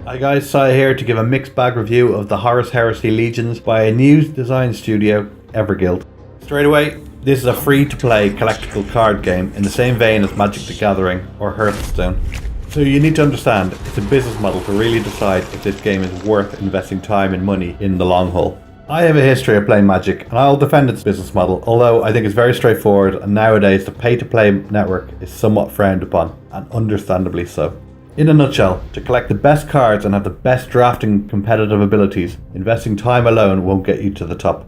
Hi guys, Sai here to give a mixed bag review of the Horus Heresy Legions by a new design studio, Everguild. Straight away, this is a free-to-play collectible card game in the same vein as Magic the Gathering or Hearthstone. So you need to understand, it's a business model to really decide if this game is worth investing time and money in the long haul. I have a history of playing Magic and I'll defend its business model, although I think it's very straightforward and nowadays the pay-to-play network is somewhat frowned upon, and understandably so. In a nutshell, to collect the best cards and have the best drafting competitive abilities, investing time alone won't get you to the top.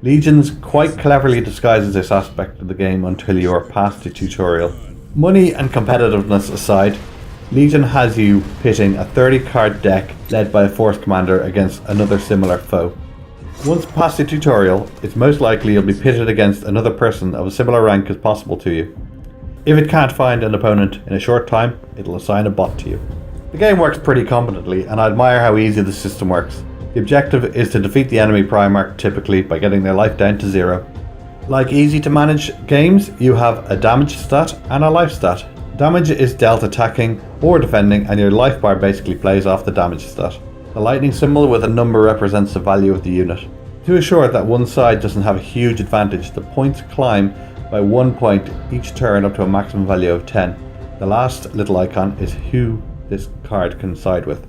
Legions quite cleverly disguises this aspect of the game until you are past the tutorial. Money and competitiveness aside, Legion has you pitting a 30 card deck led by a Force Commander against another similar foe. Once past the tutorial, it's most likely you'll be pitted against another person of a similar rank as possible to you. If it can't find an opponent in a short time, it'll assign a bot to you. The game works pretty competently and I admire how easy the system works. The objective is to defeat the enemy Primarch typically by getting their life down to 0. Like easy to manage games, you have a damage stat and a life stat. Damage is dealt attacking or defending and your life bar basically plays off the damage stat. The lightning symbol with a number represents the value of the unit. To assure that one side doesn't have a huge advantage, the points climb by 1 point each turn up to a maximum value of 10. The last little icon is who this card can side with.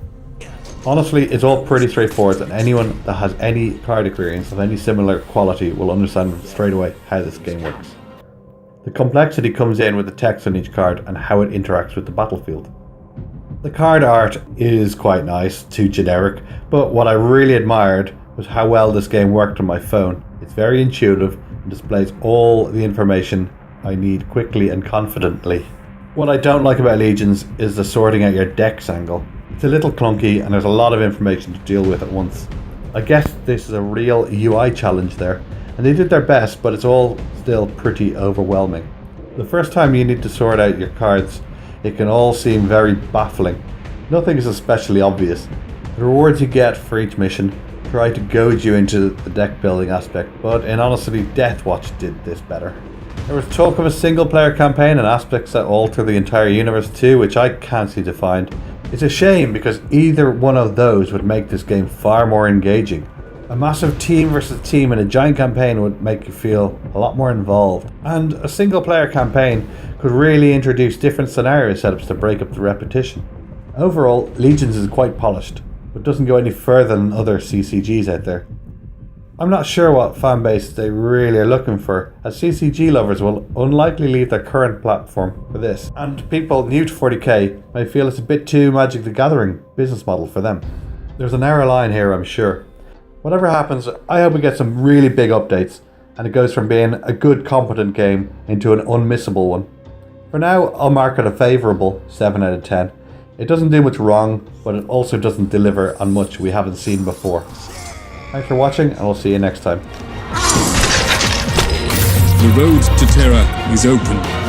Honestly, it's all pretty straightforward and anyone that has any card experience of any similar quality will understand straight away how this game works. The complexity comes in with the text on each card and how it interacts with the battlefield. The card art is quite nice to generic, but what I really admired was how well this game worked on my phone. It's very intuitive and displays all the information I need quickly and confidently. What I don't like about Legions is the sorting out your decks angle. It's a little clunky and there's a lot of information to deal with at once. I guess this is a real UI challenge there, and they did their best, but it's all still pretty overwhelming. The first time you need to sort out your cards, it can all seem very baffling. Nothing is especially obvious. The rewards you get for each mission try to goad you into the deck building aspect, but in honesty, Deathwatch did this better. There was talk of a single player campaign and aspects that alter the entire universe too, which I can't see defined. It's a shame because either one of those would make this game far more engaging. A massive team versus team in a giant campaign would make you feel a lot more involved, and a single player campaign could really introduce different scenario setups to break up the repetition. Overall, Legions is quite polished, but doesn't go any further than other CCGs out there. I'm not sure what fanbase they really are looking for, as CCG lovers will unlikely leave their current platform for this, and people new to 40k may feel it's a bit too Magic the Gathering business model for them. There's a narrow line here, I'm sure. Whatever happens, I hope we get some really big updates, and it goes from being a good competent game into an unmissable one. For now, I'll mark it a favourable 7 out of 10. It doesn't do much wrong, but it also doesn't deliver on much we haven't seen before. Thanks for watching, and we'll see you next time. The road to Terra is open.